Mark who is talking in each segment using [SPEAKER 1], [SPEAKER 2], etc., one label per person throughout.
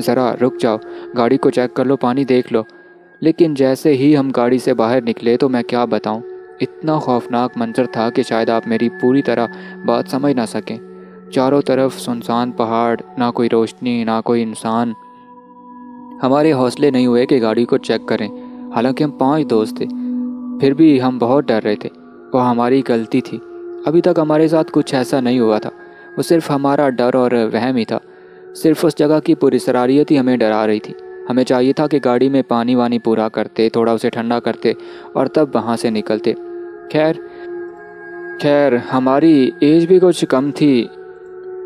[SPEAKER 1] ذرا رک جاؤ، گاڑی کو چیک کر لو، پانی دیکھ لو۔ لیکن جیسے ہی ہم گاڑی سے باہر نکلے تو میں کیا بتاؤں، اتنا خوفناک منظر تھا کہ شاید آپ میری پوری طرح بات سمجھ نہ سکیں۔ چاروں طرف سنسان پہاڑ، نہ کوئی روشنی، نہ کوئی انسان۔ ہمارے حوصلے نہیں ہوئے کہ گاڑی کو چیک کریں، حالانکہ ہم 5 دوست تھے، پھر بھی ہم بہت ڈر رہے تھے۔ وہ ہماری غلطی تھی، ابھی تک ہمارے ساتھ کچھ ایسا نہیں ہوا تھا، وہ صرف ہمارا ڈر اور وہم ہی تھا۔ صرف اس جگہ کی پراسراریت ہی ہمیں ڈرا رہی تھی۔ ہمیں چاہیے تھا کہ گاڑی میں پانی وانی پورا کرتے، تھوڑا اسے ٹھنڈا کرتے اور تب وہاں سے نکلتے۔ خیر ہماری ایج بھی کچھ کم تھی،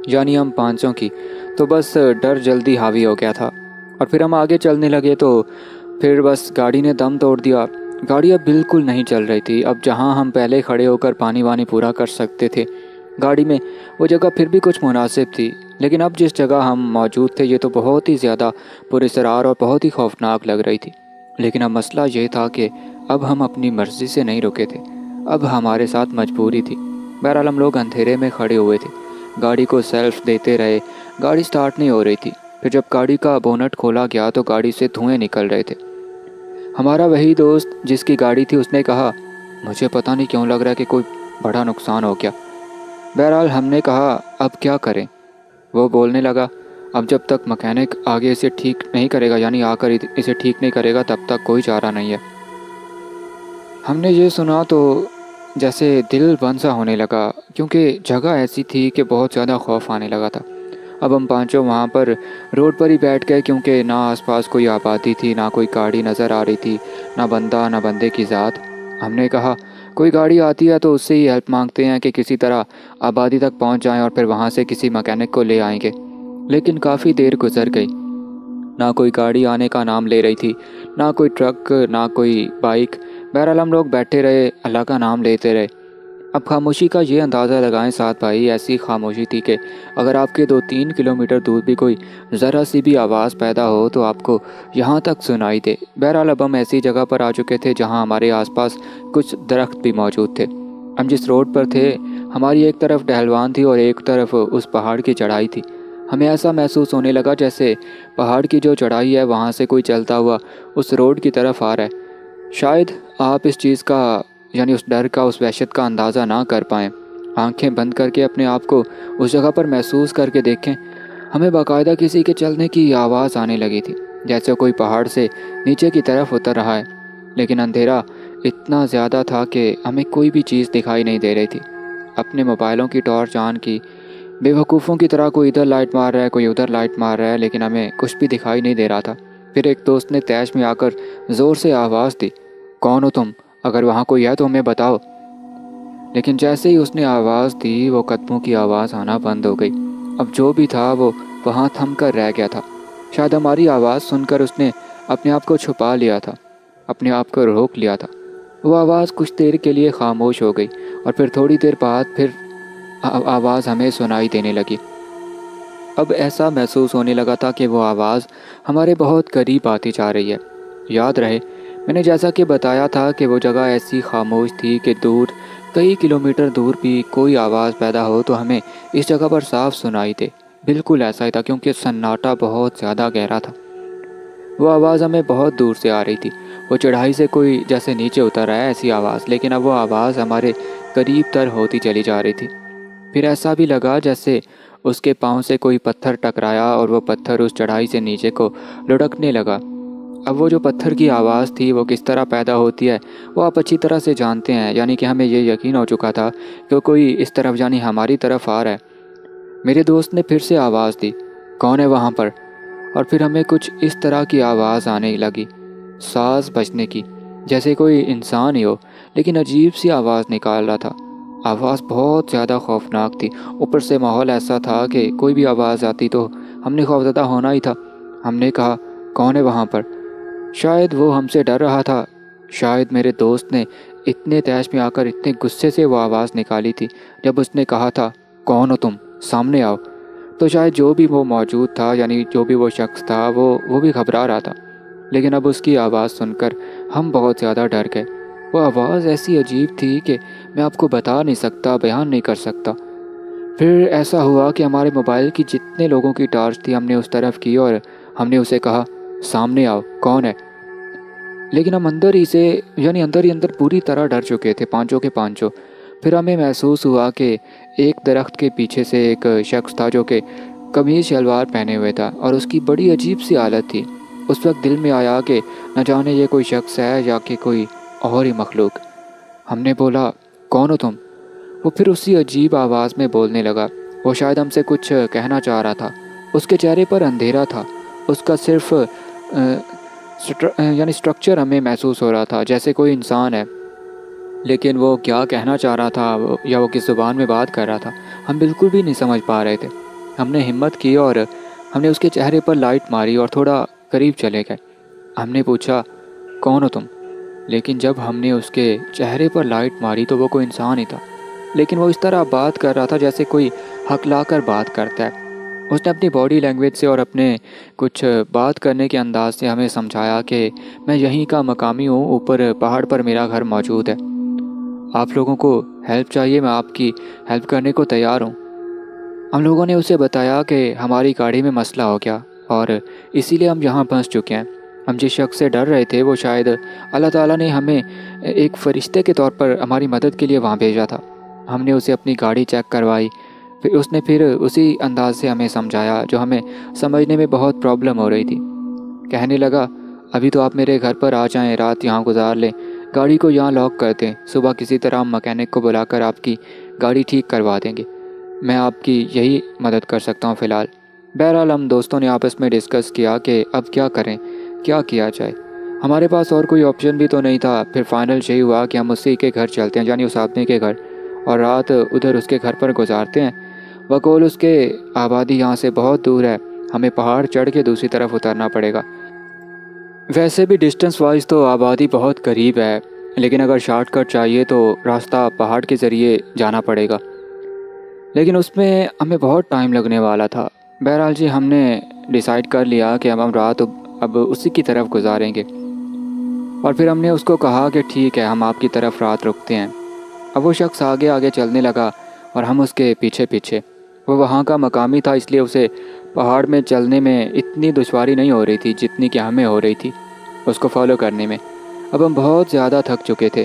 [SPEAKER 1] یعنی ہم 500 کی، تو بس ڈر جلدی حاوی ہو گیا تھا۔ اور پھر ہم آگے چلنے لگے تو پھر بس گاڑی نے دم توڑ دیا۔ گاڑی اب بالکل نہیں چل رہی تھی۔ اب جہاں ہم پہلے کھڑے ہو کر پانی وانی پورا کر سکتے تھے گاڑی میں، وہ جگہ پھر بھی کچھ مناسب تھی، لیکن اب جس جگہ ہم موجود تھے یہ تو بہت ہی زیادہ پراسرار اور بہت ہی خوفناک لگ رہی تھی۔ لیکن اب مسئلہ یہ تھا کہ اب ہم اپنی مرضی سے نہیں رکے تھے، اب ہمارے ساتھ مجبوری تھی۔ بہرحال ہم لوگ اندھیرے میں کھڑے ہوئے تھے، گاڑی کو سیلف دیتے رہے، گاڑی سٹارٹ نہیں ہو رہی تھی۔ پھر جب گاڑی کا بونٹ کھولا گیا تو گاڑی سے دھوئیں نکل رہے تھے۔ ہمارا وہی دوست جس کی گاڑی تھی اس نے کہا، مجھے پتہ نہیں کیوں لگ رہا ہے کہ کوئی بڑا نقصان ہو گیا۔ بہرحال ہم نے کہا اب کیا کریں؟ وہ بولنے لگا، اب جب تک مکینک آگے اسے ٹھیک نہیں کرے گا، یعنی آ کر اسے ٹھیک نہیں کرے گا، تب تک کوئی چارہ نہیں ہے۔ ہم نے یہ سنا تو جیسے دل بند سا ہونے لگا، کیونکہ جگہ ایسی تھی کہ بہت زیادہ خوف آنے لگا تھا۔ اب ہم 5 وہاں پر روڈ پر ہی بیٹھ گئے، کیونکہ نہ آس پاس کوئی آبادی تھی، نہ کوئی گاڑی نظر آ رہی تھی، نہ بندہ نہ بندے کی ذات۔ ہم نے کہا کوئی گاڑی آتی ہے تو اس سے ہی ہیلپ مانگتے ہیں کہ کسی طرح آبادی تک پہنچ جائیں اور پھر وہاں سے کسی مکینک کو لے آئیں گے۔ لیکن کافی دیر گزر گئی، نہ کوئی گاڑی آنے کا نام لے رہی تھی، نہ کوئی ٹرک، نہ کوئی بائک۔ بہرحال ہم لوگ بیٹھے رہے، اللہ کا نام لیتے رہے۔ اب خاموشی کا یہ اندازہ لگائیں ساتھ بھائی، ایسی خاموشی تھی کہ اگر آپ کے 2-3 کلومیٹر دور بھی کوئی ذرا سی بھی آواز پیدا ہو تو آپ کو یہاں تک سنائی دے۔ بہرحال اب ہم ایسی جگہ پر آ چکے تھے جہاں ہمارے آس پاس کچھ درخت بھی موجود تھے۔ ہم جس روڈ پر تھے ہماری ایک طرف ڈھلوان تھی اور ایک طرف اس پہاڑ کی چڑھائی تھی۔ ہمیں ایسا محسوس ہونے لگا جیسے پہاڑ کی جو چڑھائی ہے وہاں سے کوئی چلتا ہوا اس روڈ کی طرف آ رہا ہے۔ شاید آپ اس چیز کا، یعنی اس ڈر کا، اس وحشت کا اندازہ نہ کر پائیں۔ آنکھیں بند کر کے اپنے آپ کو اس جگہ پر محسوس کر کے دیکھیں۔ ہمیں باقاعدہ کسی کے چلنے کی آواز آنے لگی تھی، جیسے کوئی پہاڑ سے نیچے کی طرف اتر رہا ہے، لیکن اندھیرا اتنا زیادہ تھا کہ ہمیں کوئی بھی چیز دکھائی نہیں دے رہی تھی۔ اپنے موبائلوں کی ٹارچ آن کی، بے وقوفوں کی طرح کوئی ادھر لائٹ مار رہا ہے، کوئی ادھر لائٹ مار رہا ہے، لیکن ہمیں کچھ بھی دکھائی نہیں دے رہا تھا۔ پھر ایک دوست نے تیش میں آ کر زور سے آواز دی، کون ہو تم؟ اگر وہاں کوئی ہے تو ہمیں بتاؤ۔ لیکن جیسے ہی اس نے آواز دی وہ قدموں کی آواز آنا بند ہو گئی۔ اب جو بھی تھا وہ وہاں تھم کر رہ گیا تھا۔ شاید ہماری آواز سن کر اس نے اپنے آپ کو چھپا لیا تھا، اپنے آپ کو روک لیا تھا۔ وہ آواز کچھ دیر کے لیے خاموش ہو گئی اور پھر تھوڑی دیر بعد پھر آواز ہمیں سنائی دینے لگی۔ اب ایسا محسوس ہونے لگا تھا کہ وہ آواز ہمارے بہت قریب آتی جا رہی ہے۔ یاد رہے میں نے جیسا کہ بتایا تھا کہ وہ جگہ ایسی خاموش تھی کہ دور کئی کلومیٹر دور بھی کوئی آواز پیدا ہو تو ہمیں اس جگہ پر صاف سنائی دے۔ بالکل ایسا ہی تھا، کیونکہ سناٹا بہت زیادہ گہرا تھا۔ وہ آواز ہمیں بہت دور سے آ رہی تھی، وہ چڑھائی سے کوئی جیسے نیچے اتر رہا ہے ایسی آواز، لیکن اب وہ آواز ہمارے قریب تر ہوتی چلی جا رہی تھی۔ پھر ایسا بھی لگا جیسے اس کے پاؤں سے کوئی پتھر ٹکرایا اور وہ پتھر اس چڑھائی سے نیچے کو لڑکنے لگا۔ اب وہ جو پتھر کی آواز تھی وہ کس طرح پیدا ہوتی ہے وہ آپ اچھی طرح سے جانتے ہیں، یعنی کہ ہمیں یہ یقین ہو چکا تھا کہ کوئی اس طرف، یعنی ہماری طرف آ رہا ہے۔ میرے دوست نے پھر سے آواز دی، کون ہے وہاں پر؟ اور پھر ہمیں کچھ اس طرح کی آواز آنے لگی، ساز بجنے کی، جیسے کوئی انسان ہی ہو لیکن عجیب سی آواز نکال رہا تھا۔ آواز بہت زیادہ خوفناک تھی، اوپر سے ماحول ایسا تھا کہ کوئی بھی آواز آتی تو ہم نے خوفزدہ ہونا ہی تھا۔ ہم نے کہا کون ہے وہاں پر؟ شاید وہ ہم سے ڈر رہا تھا، شاید میرے دوست نے اتنے تیش میں آ کر اتنے غصے سے وہ آواز نکالی تھی جب اس نے کہا تھا کون ہو تم، سامنے آؤ۔ تو شاید جو بھی وہ موجود تھا، یعنی جو بھی وہ شخص تھا وہ بھی گھبرا رہا تھا، لیکن اب اس کی آواز سن کر ہم بہت زیادہ ڈر گئے۔ وہ آواز ایسی عجیب تھی کہ میں آپ کو بتا نہیں سکتا، بیان نہیں کر سکتا۔ پھر ایسا ہوا کہ ہمارے موبائل کی جتنے لوگوں کی ٹارچ تھی ہم نے اس طرف کی اور ہم نے اسے کہا سامنے آؤ، کون ہے؟ لیکن ہم اندر ہی اندر پوری طرح ڈر چکے تھے، پانچوں کے پانچوں۔ پھر ہمیں محسوس ہوا کہ ایک درخت کے پیچھے سے ایک شخص تھا جو کہ قمیض شلوار پہنے ہوئے تھا، اور اس کی بڑی عجیب سی حالت تھی۔ اس وقت دل میں آیا کہ نہ جانے یہ کوئی شخص ہے یا کہ کوئی اور ہی مخلوق۔ ہم نے بولا کون ہو تم؟ وہ پھر اسی عجیب آواز میں بولنے لگا۔ وہ شاید ہم سے کچھ کہنا چاہ رہا تھا۔ اس کے چہرے پر اندھیرا تھا، اس کا صرف اسٹرکچر ہمیں محسوس ہو رہا تھا جیسے کوئی انسان ہے، لیکن وہ کیا کہنا چاہ رہا تھا یا وہ کس زبان میں بات کر رہا تھا ہم بالکل بھی نہیں سمجھ پا رہے تھے۔ ہم نے ہمت کی اور ہم نے اس کے چہرے پر لائٹ ماری اور تھوڑا قریب چلے گئے۔ ہم نے پوچھا کون ہو تم؟ لیکن جب ہم نے اس کے چہرے پر لائٹ ماری تو وہ کوئی انسان ہی تھا، لیکن وہ اس طرح بات کر رہا تھا جیسے کوئی حق لا کر بات کرتا ہے۔ اس نے اپنی باڈی لینگویج سے اور اپنے کچھ بات کرنے کے انداز سے ہمیں سمجھایا کہ میں یہیں کا مقامی ہوں، اوپر پہاڑ پر میرا گھر موجود ہے، آپ لوگوں کو ہیلپ چاہیے، میں آپ کی ہیلپ کرنے کو تیار ہوں۔ ہم لوگوں نے اسے بتایا کہ ہماری گاڑی میں مسئلہ ہو گیا اور اسی لیے ہم یہاں پہنچ چکے ہیں۔ ہم جس شخص سے ڈر رہے تھے وہ شاید اللہ تعالیٰ نے ہمیں ایک فرشتے کے طور پر ہماری مدد کے لیے وہاں بھیجا تھا۔ ہم نے اسے اپنی گاڑی چیک کروائی، پھر اس نے اسی انداز سے ہمیں سمجھایا جو ہمیں سمجھنے میں بہت پرابلم ہو رہی تھی۔ کہنے لگا ابھی تو آپ میرے گھر پر آ جائیں، رات یہاں گزار لیں، گاڑی کو یہاں لاک کر دیں، صبح کسی طرح ہم مکینک کو بلا کر آپ کی گاڑی ٹھیک کروا دیں گے، میں آپ کی یہی مدد کر سکتا ہوں فی الحال۔ بہرحال ہم دوستوں نے آپس میں ڈسکس کیا کہ اب کیا کریں، کیا کیا جائے۔ ہمارے پاس اور کوئی آپشن بھی تو نہیں تھا۔ پھر فائنل یہی ہوا کہ ہم اسی کے گھر چلتے ہیں، یعنی اس آدمی کے گھر، اور رات ادھر اس کے گھر پر گزارتے ہیں۔ بقول اس کے آبادی یہاں سے بہت دور ہے، ہمیں پہاڑ چڑھ کے دوسری طرف اترنا پڑے گا۔ ویسے بھی ڈسٹنس وائز تو آبادی بہت قریب ہے، لیکن اگر شارٹ کٹ چاہیے تو راستہ پہاڑ کے ذریعے جانا پڑے گا، لیکن اس میں ہمیں بہت ٹائم لگنے والا تھا۔ بہرحال جی ہم نے ڈیسائیڈ کر لیا کہ ہم رات اب اسی کی طرف گزاریں گے، اور پھر ہم نے اس کو کہا کہ ٹھیک ہے ہم آپ کی طرف رات رکتے ہیں۔ اب وہ شخص آگے آگے چلنے لگا اور ہم اس کے پیچھے پیچھے۔ وہ وہاں کا مقامی تھا، اس لیے اسے پہاڑ میں چلنے میں اتنی دشواری نہیں ہو رہی تھی جتنی کہ ہمیں ہو رہی تھی اس کو فالو کرنے میں۔ اب ہم بہت زیادہ تھک چکے تھے،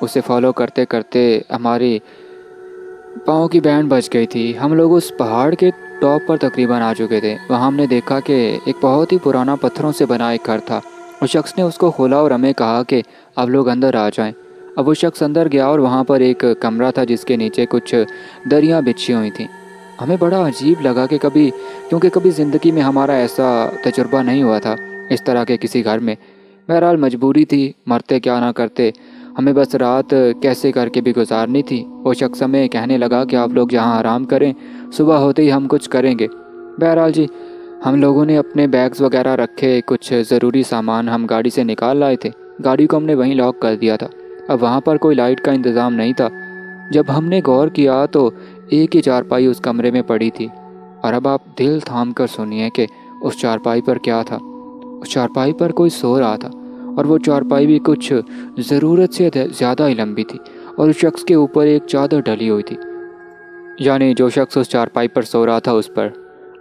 [SPEAKER 1] اسے فالو کرتے کرتے ہماری پاؤں کی بینڈ بج گئی تھی۔ ہم لوگ اس پہاڑ کے ٹاپ پر تقریباً آ چکے تھے۔ وہاں ہم نے دیکھا کہ ایک بہت ہی پرانا پتھروں سے بنا ایک گھر تھا۔ اس شخص نے اس کو کھولا اور ہمیں کہا کہ آپ لوگ اندر آ جائیں۔ اب وہ شخص اندر گیا اور وہاں پر ایک کمرہ تھا جس کے نیچے کچھ دریاں بچھی ہوئی تھیں۔ ہمیں بڑا عجیب لگا کہ کیونکہ کبھی زندگی میں ہمارا ایسا تجربہ نہیں ہوا تھا اس طرح کے کسی گھر میں۔ بہرحال مجبوری تھی، مرتے کیا نہ کرتے، ہمیں بس رات کیسے کر کے بھی گزارنی تھی۔ وہ شخص ہمیں کہنے لگا کہ آپ لوگ یہاں آرام کریں، صبح ہوتے ہی ہم کچھ کریں گے۔ بہرحال جی ہم لوگوں نے اپنے بیگز وغیرہ رکھے، کچھ ضروری سامان ہم گاڑی سے نکال لائے تھے۔ گاڑی کو ہم نے وہیں لاک کر دیا تھا۔ اب وہاں پر کوئی لائٹ کا انتظام نہیں تھا۔ جب ہم نے غور کیا تو ایک ہی چارپائی اس کمرے میں پڑی تھی، اور اب آپ دل تھام کر سنیے کہ اس چارپائی پر کیا تھا۔ اس چارپائی پر کوئی سو رہا تھا، اور وہ چارپائی بھی کچھ ضرورت سے زیادہ ہی لمبی تھی، اور اس شخص کے اوپر ایک چادر ڈلی ہوئی تھی، یعنی جو شخص اس چارپائی پر سو رہا تھا اس پر۔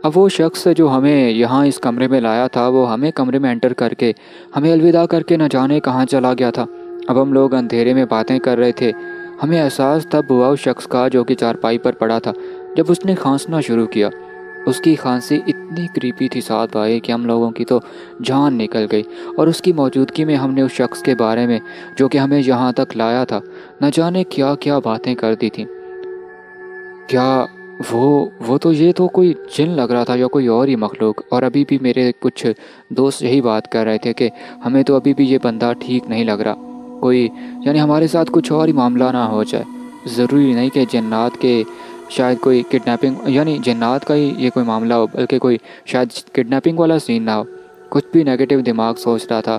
[SPEAKER 1] اب وہ شخص جو ہمیں یہاں اس کمرے میں لایا تھا وہ ہمیں کمرے میں انٹر کر کے ہمیں الوداع کر کے نہ جانے کہاں چلا گیا تھا۔ اب ہم لوگ اندھیرے میں باتیں کر رہے تھے۔ ہمیں احساس تب ہوا اس شخص کا جو کہ چارپائی پر پڑا تھا، جب اس نے کھانسنا شروع کیا۔ اس کی کھانسی اتنی کریپی تھی ساتھ بھائی کہ ہم لوگوں کی تو جان نکل گئی، اور اس کی موجودگی میں ہم نے اس شخص کے بارے میں جو کہ ہمیں یہاں تک لایا تھا نہ جانے کیا کیا باتیں کر دی تھیں۔ کیا وہ تو یہ تو کوئی جن لگ رہا تھا یا کوئی اور ہی مخلوق۔ اور ابھی بھی میرے کچھ دوست یہی بات کر رہے تھے کہ ہمیں تو ابھی بھی یہ بندہ ٹھیک نہیں لگ رہا، یعنی ہمارے ساتھ کچھ اور ہی معاملہ نہ ہو جائے۔ ضروری نہیں کہ جنات کے شاید کوئی کڈنیپنگ، یعنی جنات کا ہی یہ کوئی معاملہ ہو، بلکہ کوئی شاید کڈنیپنگ والا سین نہ ہو۔ کچھ بھی نیگیٹو دماغ سوچ رہا تھا،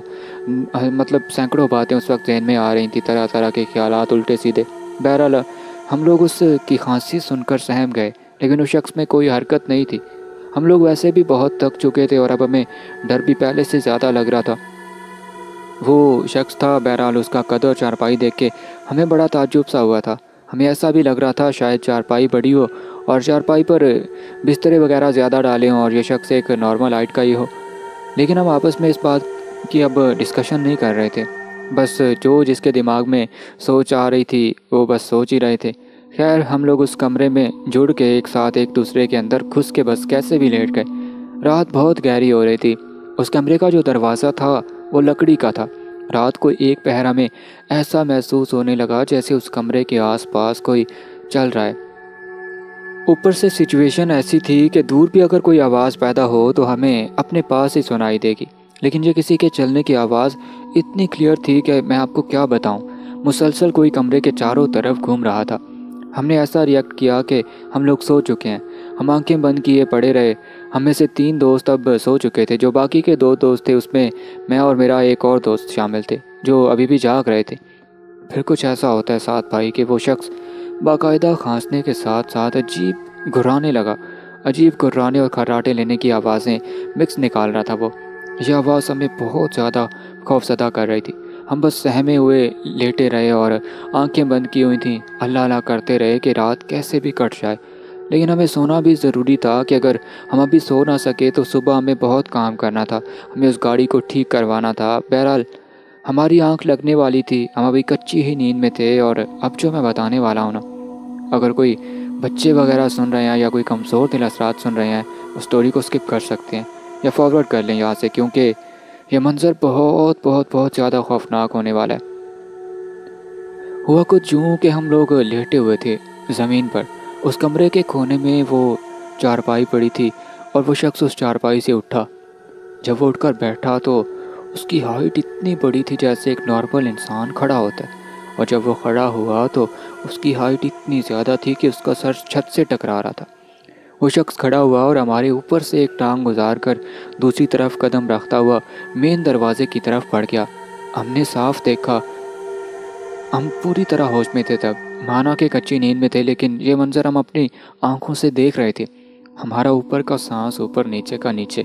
[SPEAKER 1] مطلب سینکڑوں باتیں اس وقت ذہن میں آ رہی تھیں، طرح طرح کے خیالات الٹے سیدھے۔ بہرحال ہم لوگ اس کی کھانسی سن کر سہم گئے، لیکن اس شخص میں کوئی حرکت نہیں تھی۔ ہم لوگ ویسے بھی بہت تھک چکے تھے اور اب ہمیں ڈر بھی پہلے سے زیادہ لگ رہا تھا۔ وہ شخص تھا، بہرحال اس کا قد اور چارپائی دیکھ کے ہمیں بڑا تعجب سا ہوا تھا۔ ہمیں ایسا بھی لگ رہا تھا شاید چارپائی بڑی ہو اور چارپائی پر بسترے وغیرہ زیادہ ڈالے ہوں اور یہ شخص ایک نارمل ہائٹ کا ہی ہو۔ لیکن ہم آپس میں اس بات کی اب ڈسکشن نہیں کر رہے تھے، بس جو جس کے دماغ میں سوچ آ رہی تھی وہ بس سوچ ہی رہے تھے۔ خیر ہم لوگ اس کمرے میں جڑ کے ایک ساتھ ایک دوسرے کے اندر گھس کے بس کیسے بھی لیٹ گئے۔ رات بہت گہری ہو رہی تھی۔ اس کمرے کا جو دروازہ تھا وہ لکڑی کا تھا۔ رات کو ایک پہر ہمیں ایسا محسوس ہونے لگا جیسے اس کمرے کے آس پاس کوئی چل رہا ہے۔ اوپر سے سچویشن ایسی تھی کہ دور بھی اگر کوئی آواز پیدا ہو تو ہمیں اپنے پاس ہی سنائی دے گی، لیکن یہ کسی کے چلنے کی آواز اتنی کلیئر تھی کہ میں آپ کو کیا بتاؤں۔ مسلسل کوئی کمرے کے چاروں طرف گھوم رہا تھا۔ ہم نے ایسا ریئیکٹ کیا کہ ہم لوگ سو چکے ہیں۔ ہم آنکھیں بند کیے پڑے رہے۔ ہم میں سے 3 دوست اب سو چکے تھے۔ جو باقی کے 2 دوست تھے اس میں میں اور میرا ایک اور دوست شامل تھے جو ابھی بھی جاگ رہے تھے۔ پھر کچھ ایسا ہوتا ہے ساتھ بھائی کہ وہ شخص باقاعدہ کھانسنے کے ساتھ ساتھ عجیب گھرانے لگا۔ عجیب گھرانے اور کھراٹے لینے کی آوازیں مکس نکال رہا تھا وہ۔ یہ آواز ہمیں بہت زیادہ خوفزدہ کر رہی تھی۔ ہم بس سہمے ہوئے لیٹے رہے اور آنکھیں بند کی ہوئی تھیں، اللہ اللہ کرتے رہے کہ رات کیسے بھی کٹ جائے۔ لیکن ہمیں سونا بھی ضروری تھا کہ اگر ہم ابھی سو نہ سکے تو صبح ہمیں بہت کام کرنا تھا، ہمیں اس گاڑی کو ٹھیک کروانا تھا۔ بہرحال ہماری آنکھ لگنے والی تھی، ہم ابھی کچی ہی نیند میں تھے۔ اور اب جو میں بتانے والا ہوں نا، اگر کوئی بچے وغیرہ سن رہے ہیں یا کوئی کمزور دل افراد سن رہے ہیں، اس سٹوری کو سکپ کر سکتے ہیں یا فارورڈ کر لیں یہاں سے، کیونکہ یہ منظر بہت بہت بہت زیادہ خوفناک ہونے والا ہے۔ ہوا کچھ یوں کہ ہم لوگ لیٹے ہوئے تھے زمین پر۔ اس کمرے کے کونے میں وہ چارپائی پڑی تھی اور وہ شخص اس چارپائی سے اٹھا۔ جب وہ اٹھ کر بیٹھا تو اس کی ہائٹ اتنی بڑی تھی جیسے ایک نارمل انسان کھڑا ہوتا ہے، اور جب وہ کھڑا ہوا تو اس کی ہائٹ اتنی زیادہ تھی کہ اس کا سر چھت سے ٹکرا رہا تھا۔ وہ شخص کھڑا ہوا اور ہمارے اوپر سے ایک ٹانگ گزار کر دوسری طرف قدم رکھتا ہوا مین دروازے کی طرف بڑھ گیا۔ ہم نے صاف دیکھا، ہم پوری طرح ہوش میں تھے تب، مانا کہ کچی نیند میں تھے، لیکن یہ منظر ہم اپنی آنکھوں سے دیکھ رہے تھے۔ ہمارا اوپر کا سانس اوپر نیچے کا نیچے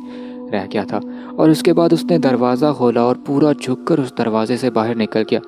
[SPEAKER 1] رہ گیا تھا، اور اس کے بعد اس نے دروازہ کھولا اور پورا جھک کر اس دروازے سے باہر نکل گیا۔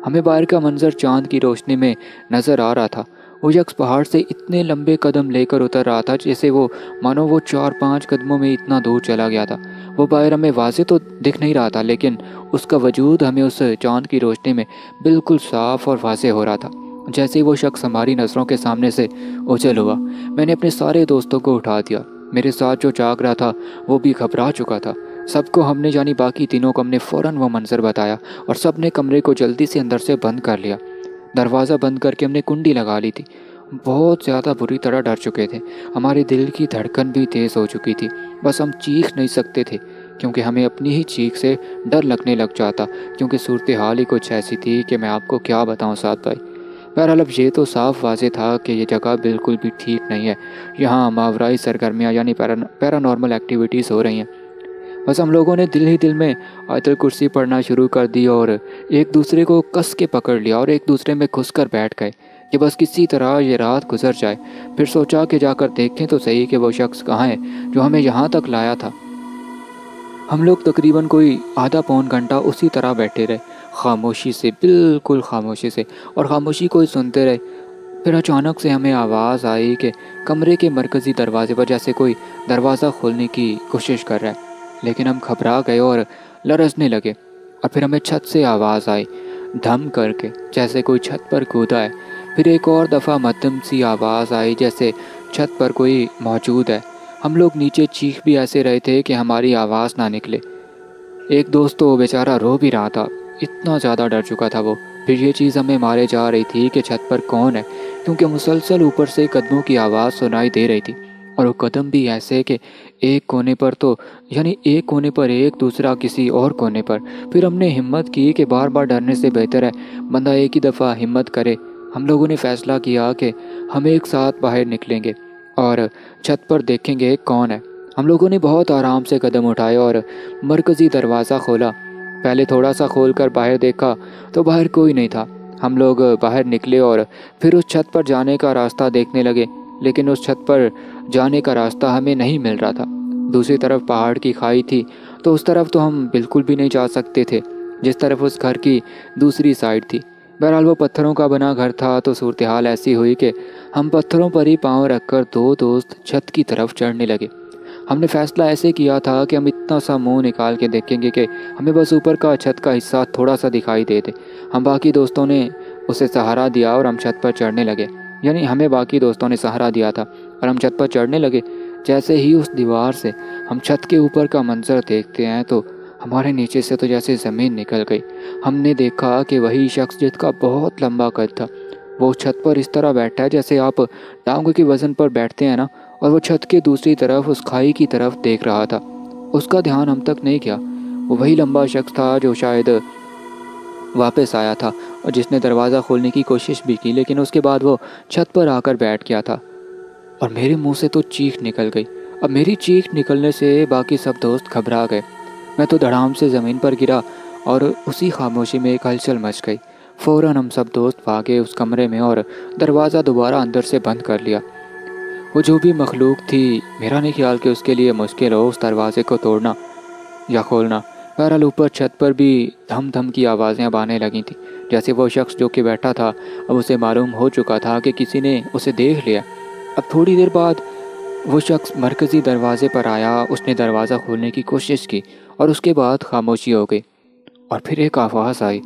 [SPEAKER 1] ہمیں باہر کا منظر چاند کی روشنی میں نظر آ رہا تھا۔ وہ شخص پہاڑ سے اتنے لمبے قدم لے کر اتر رہا تھا جیسے وہ مانو وہ 4-5 قدموں میں اتنا دور چلا گیا تھا۔ وہ باہر ہمیں واضح تو دکھ نہیں رہا تھا، لیکن اس کا وجود ہمیں اس چاند کی روشنی میں بالکل صاف اور واضح ہو رہا تھا۔ جیسے ہی وہ شخص ہماری نظروں کے سامنے سے اوجھل ہوا، میں نے اپنے سارے دوستوں کو اٹھا دیا۔ میرے ساتھ جو جاگ رہا تھا وہ بھی گھبرا چکا تھا۔ سب کو ہم نے یعنی باقی تینوں کو ہم نے فوراً وہ منظر بتایا، اور سب نے کمرے کو جلدی سے اندر سے بند کر لیا۔ دروازہ بند کر کے ہم نے کنڈی لگا لی تھی۔ بہت زیادہ بری طرح ڈر چکے تھے۔ ہمارے دل کی دھڑکن بھی تیز ہو چکی تھی، بس ہم چیخ نہیں سکتے تھے کیونکہ ہمیں اپنی ہی چیخ سے ڈر لگنے لگ جاتا، کیونکہ صورتحال ہی کچھ ایسی تھی کہ میں آپ کو کیا بتاؤں سعد بھائی۔ بہرحال اب یہ تو صاف واضح تھا کہ یہ جگہ بالکل بھی ٹھیک نہیں ہے، یہاں ماورائی سرگرمیاں یعنی پیرانارمل ایکٹیویٹیز ہو رہی ہیں۔ بس ہم لوگوں نے دل ہی دل میں آیت الکرسی پڑھنا شروع کر دی اور ایک دوسرے کو کس کے پکڑ لیا اور ایک دوسرے میں گھس کر بیٹھ گئے کہ بس کسی طرح یہ رات گزر جائے۔ پھر سوچا کہ جا کر دیکھیں تو صحیح کہ وہ شخص کہاں ہے جو ہمیں یہاں تک لایا تھا۔ ہم لوگ تقریباً کوئی آدھا پون گھنٹہ اسی طرح بیٹھے رہے، خاموشی سے، بالکل خاموشی سے، اور خاموشی کو ہی سنتے رہے۔ پھر اچانک سے ہمیں آواز آئی کہ کمرے کے مرکزی دروازے پر جیسے کوئی دروازہ کھولنے کی کوشش کر رہا ہے، لیکن ہم گھبرا گئے اور لرزنے لگے۔ اور پھر ہمیں چھت سے آواز آئی دھم کر کے، جیسے کوئی چھت پر کودا ہے۔ پھر ایک اور دفعہ مدھم سی آواز آئی جیسے چھت پر کوئی موجود ہے۔ ہم لوگ نیچے چیخ بھی ایسے رہے تھے کہ ہماری آواز نہ نکلے۔ ایک دوست تو بیچارہ رو بھی رہا تھا، اتنا زیادہ ڈر چکا تھا وہ۔ پھر یہ چیز ہمیں مارے جا رہی تھی کہ چھت پر کون ہے، کیونکہ مسلسل اوپر سے قدموں کی آواز سنائی دے رہی تھی، اور وہ قدم بھی ایسے کہ ایک کونے پر تو یعنی ایک کونے پر ایک، دوسرا کسی اور کونے پر۔ پھر ہم نے ہمت کی کہ بار بار ڈرنے سے بہتر ہے بندہ ایک ہی دفعہ ہمت کرے۔ ہم لوگوں نے فیصلہ کیا کہ ہم ایک ساتھ باہر نکلیں گے اور چھت پر دیکھیں گے کون ہے۔ ہم لوگوں نے بہت آرام سے قدم اٹھائے اور مرکزی دروازہ کھولا۔ پہلے تھوڑا سا کھول کر باہر دیکھا تو باہر کوئی نہیں تھا۔ ہم لوگ باہر نکلے اور پھر اس چھت پر جانے کا راستہ دیکھنے لگے، لیکن اس چھت پر جانے کا راستہ ہمیں نہیں مل رہا تھا۔ دوسری طرف پہاڑ کی کھائی تھی، تو اس طرف تو ہم بالکل بھی نہیں جا سکتے تھے جس طرف اس گھر کی دوسری سائڈ تھی۔ بہرحال وہ پتھروں کا بنا گھر تھا، تو صورتحال ایسی ہوئی کہ ہم پتھروں پر ہی پاؤں رکھ کر 2 دوست چھت کی طرف چڑھنے لگے۔ ہم نے فیصلہ ایسے کیا تھا کہ ہم اتنا سا منہ نکال کے دیکھیں گے کہ ہمیں بس اوپر کا چھت کا حصہ تھوڑا سا دکھائی دے دے۔ ہم باقی دوستوں نے اسے سہارا دیا اور ہم چھت پر چڑھنے لگے، یعنی ہمیں باقی دوستوں نے سہارا دیا تھا اور ہم چھت پر چڑھنے لگے۔ جیسے ہی اس دیوار سے ہم چھت کے اوپر کا منظر دیکھتے ہیں تو ہمارے نیچے سے تو جیسے زمین نکل گئی۔ ہم نے دیکھا کہ وہی شخص جس کا بہت لمبا قد تھا، وہ چھت پر اس طرح بیٹھا ہے جیسے آپ ٹانگوں کے وزن پر بیٹھتے ہیں نا، اور وہ چھت کے دوسری طرف اس کھائی کی طرف دیکھ رہا تھا۔ اس کا دھیان ہم تک نہیں کیا۔ وہ وہی لمبا شخص تھا جو شاید واپس آیا تھا اور جس نے دروازہ کھولنے کی کوشش بھی کی، لیکن اس کے بعد وہ چھت پر آ کر بیٹھ گیا تھا اور میرے منہ سے تو چیخ نکل گئی۔ اب میری چیخ نکلنے سے باقی سب دوست گھبرا گئے۔ میں تو دھڑام سے زمین پر گرا اور اسی خاموشی میں ایک ہلچل مچ گئی۔ فوراً ہم سب دوست بھاگے اس کمرے میں اور دروازہ دوبارہ اندر سے بند کر لیا۔ وہ جو بھی مخلوق تھی، میرا نہیں خیال کہ اس کے لیے مشکل ہو اس دروازے کو توڑنا یا کھولنا۔ بہرحال اوپر چھت پر بھی دھم دھم کی آوازیں اب آنے لگی تھیں، جیسے وہ شخص جو کہ بیٹھا تھا اب اسے معلوم ہو چکا تھا کہ کسی نے اسے دیکھ لیا۔ اب تھوڑی دیر بعد وہ شخص مرکزی دروازے پر آیا۔ اس نے دروازہ کھولنے کی کوشش کی اور اس کے بعد خاموشی ہو گئی، اور پھر ایک آواز آئی،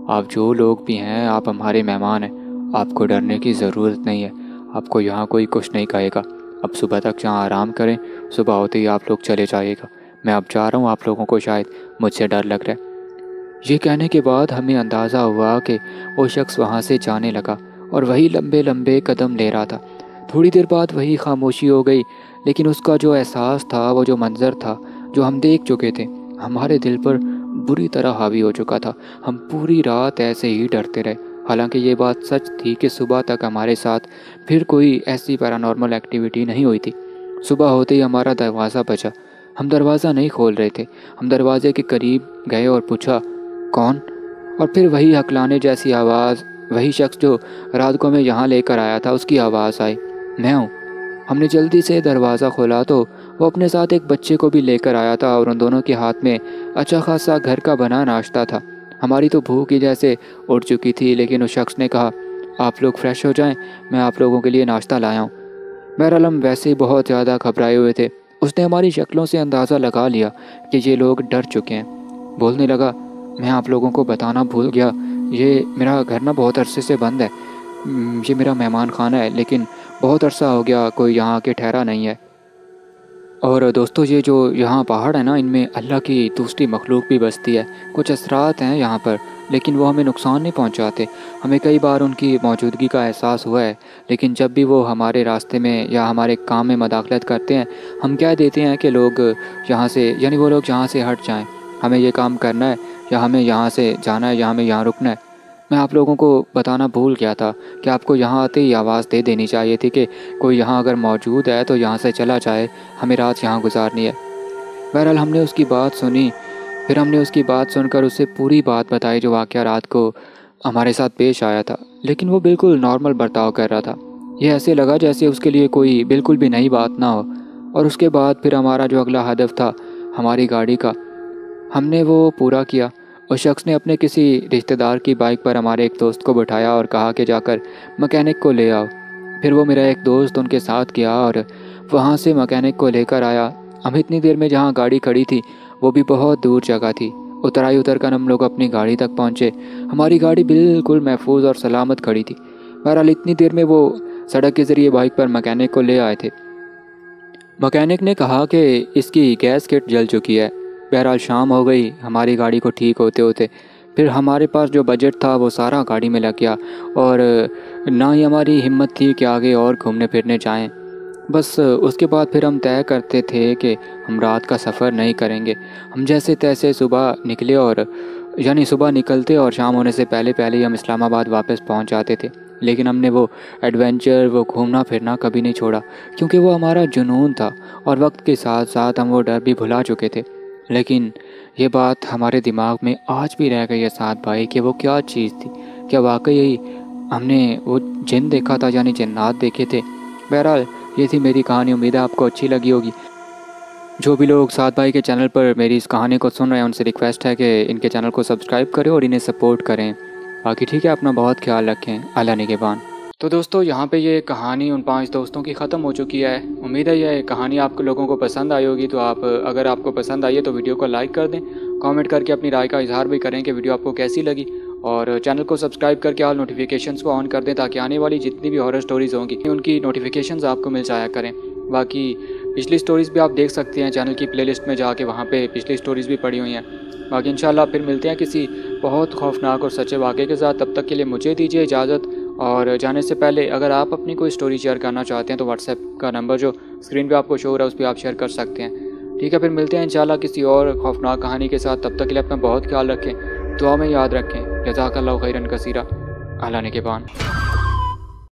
[SPEAKER 1] آپ جو لوگ بھی ہیں آپ ہمارے مہمان ہیں، آپ کو ڈرنے کی ضرورت نہیں ہے، آپ کو یہاں کوئی کچھ نہیں کہے گا، اب صبح تک یہاں آرام کریں، صبح ہوتے ہی آپ لوگ چلے جائیے گا، میں اب جا رہا ہوں، آپ لوگوں کو شاید مجھ سے ڈر لگ رہا ہے۔ یہ کہنے کے بعد ہمیں اندازہ ہوا کہ وہ شخص وہاں سے جانے لگا اور وہی لمبے لمبے قدم لے رہا تھا۔ تھوڑی دیر بعد وہی خاموشی ہو گئی، لیکن اس کا جو احساس تھا، وہ جو منظر تھا جو ہم دیکھ چکے تھے، ہمارے دل پر بری طرح حاوی ہو چکا تھا۔ ہم پوری رات ایسے ہی ڈرتے رہے، حالانکہ یہ بات سچ تھی کہ صبح تک ہمارے ساتھ پھر کوئی ایسی پیرانارمل ایکٹیویٹی نہیں ہوئی تھی۔ صبح ہوتے ہی ہمارا دروازہ بجا۔ ہم دروازہ نہیں کھول رہے تھے۔ ہم دروازے کے قریب گئے اور پوچھا، کون؟ اور پھر وہی ہکلانے جیسی آواز، وہی شخص جو رات کو میں یہاں لے کر آیا تھا، اس کی آواز آئی، میں ہوں۔ ہم نے جلدی سے دروازہ کھولا تو وہ اپنے ساتھ ایک بچے کو بھی لے کر آیا تھا اور ان دونوں کے ہاتھ میں اچھا خاصا گھر کا بنا ناشتہ تھا۔ ہماری تو بھوک ہی جیسے اٹھ چکی تھی، لیکن اس شخص نے کہا، آپ لوگ فریش ہو جائیں، میں آپ لوگوں کے لیے ناشتہ لایا ہوں۔ بہرحال ہم ویسے ہی بہت زیادہ گھبرائے ہوئے تھے۔ اس نے ہماری شکلوں سے اندازہ لگا لیا کہ یہ لوگ ڈر چکے ہیں۔ بولنے لگا، میں آپ لوگوں کو بتانا بھول گیا، یہ میرا گھر نا بہت عرصے سے بند ہے، یہ میرا مہمان خانہ ہے، لیکن بہت عرصہ ہو گیا کوئی یہاں آ کے ٹھہرا نہیں ہے۔ اور دوستو، یہ جو یہاں پہاڑ ہے نا، ان میں اللہ کی دوسری مخلوق بھی بستی ہے۔ کچھ اثرات ہیں یہاں پر، لیکن وہ ہمیں نقصان نہیں پہنچاتے۔ ہمیں کئی بار ان کی موجودگی کا احساس ہوا ہے، لیکن جب بھی وہ ہمارے راستے میں یا ہمارے کام میں مداخلت کرتے ہیں، ہم کہہ دیتے ہیں کہ لوگ یہاں سے، یعنی وہ لوگ یہاں سے ہٹ جائیں، ہمیں یہ کام کرنا ہے یا ہمیں یہاں سے جانا ہے یا ہمیں یہاں رکنا ہے۔ میں آپ لوگوں کو بتانا بھول گیا تھا کہ آپ کو یہاں آتے ہی آواز دے دینی چاہیے تھی کہ کوئی یہاں اگر موجود ہے تو یہاں سے چلا جائے، ہمیں رات یہاں گزارنی ہے۔ بہرحال ہم نے اس کی بات سنی، پھر ہم نے اس کی بات سن کر اسے پوری بات بتائی جو واقعہ رات کو ہمارے ساتھ پیش آیا تھا، لیکن وہ بالکل نارمل برتاؤ کر رہا تھا۔ یہ ایسے لگا جیسے اس کے لیے کوئی بالکل بھی نئی بات نہ ہو۔ اور اس کے بعد پھر ہمارا جو اگلا ہدف تھا ہماری گاڑی کا، ہم نے وہ پورا کیا۔ اس شخص نے اپنے کسی رشتہ دار کی بائک پر ہمارے ایک دوست کو بٹھایا اور کہا کہ جا کر مکینک کو لے آؤ۔ پھر وہ میرا ایک دوست ان کے ساتھ گیا اور وہاں سے مکینک کو لے کر آیا۔ ہم اتنی دیر میں جہاں گاڑی کھڑی تھی وہ بھی بہت دور جگہ تھی۔ اتر کر ہم لوگ اپنی گاڑی تک پہنچے۔ ہماری گاڑی بالکل محفوظ اور سلامت کھڑی تھی۔ بہرحال اتنی دیر میں وہ سڑک کے ذریعے بائک پر مکینک کو لے آئے تھے۔ مکینک نے کہا کہ اس کی گیس کٹ جل چکی ہے۔ بہرحال شام ہو گئی ہماری گاڑی کو ٹھیک ہوتے ہوتے۔ پھر ہمارے پاس جو بجٹ تھا وہ سارا گاڑی میں لگ گیا، اور نہ ہی ہماری ہمت تھی کہ آگے اور گھومنے پھرنے جائیں۔ بس اس کے بعد پھر ہم طے کرتے تھے کہ ہم رات کا سفر نہیں کریں گے۔ ہم جیسے تیسے صبح نکلے، اور یعنی صبح نکلتے اور شام ہونے سے پہلے ہی ہم اسلام آباد واپس پہنچ جاتے تھے۔ لیکن ہم نے وہ ایڈونچر، وہ گھومنا پھرنا کبھی نہیں چھوڑا، کیونکہ وہ ہمارا جنون تھا، اور وقت کے ساتھ ساتھ ہم وہ ڈر بھی بھلا چکے تھے۔ لیکن یہ بات ہمارے دماغ میں آج بھی رہ گئی ہے سعد بھائی کہ وہ کیا چیز تھی، کیا واقعی ہم نے وہ جن دیکھا تھا، یعنی جنات دیکھے تھے۔ بہرحال یہ تھی میری کہانی، امید ہے آپ کو اچھی لگی ہوگی۔ جو بھی لوگ سعد بھائی کے چینل پر میری اس کہانی کو سن رہے ہیں ان سے ریکویسٹ ہے کہ ان کے چینل کو سبسکرائب کریں اور انہیں سپورٹ کریں۔ باقی ٹھیک ہے، اپنا بہت خیال رکھیں۔ اللہ نگہبان۔ تو دوستوں یہاں پہ یہ کہانی ان 5 دوستوں کی ختم ہو چکی ہے۔ امید ہے یہ کہانی آپ لوگوں کو پسند آئی ہوگی، تو اگر آپ کو پسند آئی ہے تو ویڈیو کو لائک کر دیں، کامنٹ کر کے اپنی رائے کا اظہار بھی کریں کہ ویڈیو آپ کو کیسی لگی، اور چینل کو سبسکرائب کر کے آل نوٹیفیکیشنز کو آن کر دیں تاکہ آنے والی جتنی بھی ہارر سٹوریز ہوں گی ان کی نوٹیفیکیشنز آپ کو مل جایا کریں۔ باقی پچھلی سٹوریز بھی آپ دیکھ سکتے ہیں چینل کی پلے لسٹ میں جا کے، وہاں پہ پچھلی سٹوریز بھی پڑی ہوئی ہیں۔ باقی انشاءاللہ پھر ملتے ہیں کسی بہت خوفناک اور سچے واقعے کے ساتھ، تب تک کے لیے مجھے دیجیے اجازت۔ اور جانے سے پہلے اگر آپ اپنی کوئی سٹوری شیئر کرنا چاہتے ہیں تو واٹس ایپ کا نمبر جو اسکرین پہ آپ کو شو ہو رہا ہے اس پہ آپ شیئر کر سکتے ہیں۔ ٹھیک ہے، پھر ملتے ہیں انشاءاللہ کسی اور خوفناک کہانی کے ساتھ، تب تک کے لیے اپنا بہت خیال رکھیں، دعا میں یاد رکھیں۔ جزاک اللہ خیرا کثیرا، اعلیٰ نگہبان۔